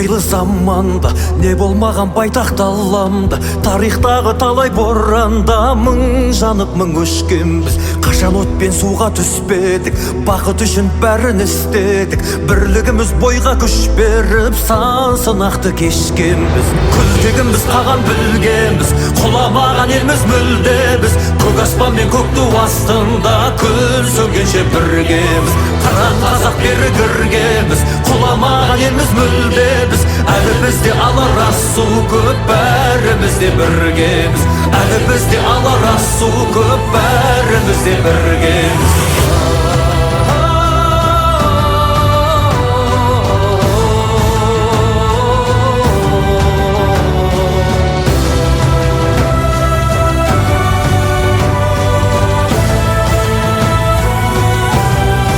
қилы заманда не болмаған байтақ даламда, тарихтағы талай боранда мың жанып мың өшкенбіз. Қашан отпен суға түспедік, бақыт үшін бәрін істедік. Бірлігіміз бойға күш беріп, сан сынақты кешкенбіз. Күлтегіміз қаған білгенбіз, құламаған елміз мүлде біз. Көк аспан мен көк ту астында күн сөнгенше біргеміз. Қыран қазақ бері кіргенбіз, құламаған елміз мүлде біз. Әлі бізде алар асу көп, бәріміз де біргеміз. Әлі бізде алар асу көп, бәріміз де біргеміз.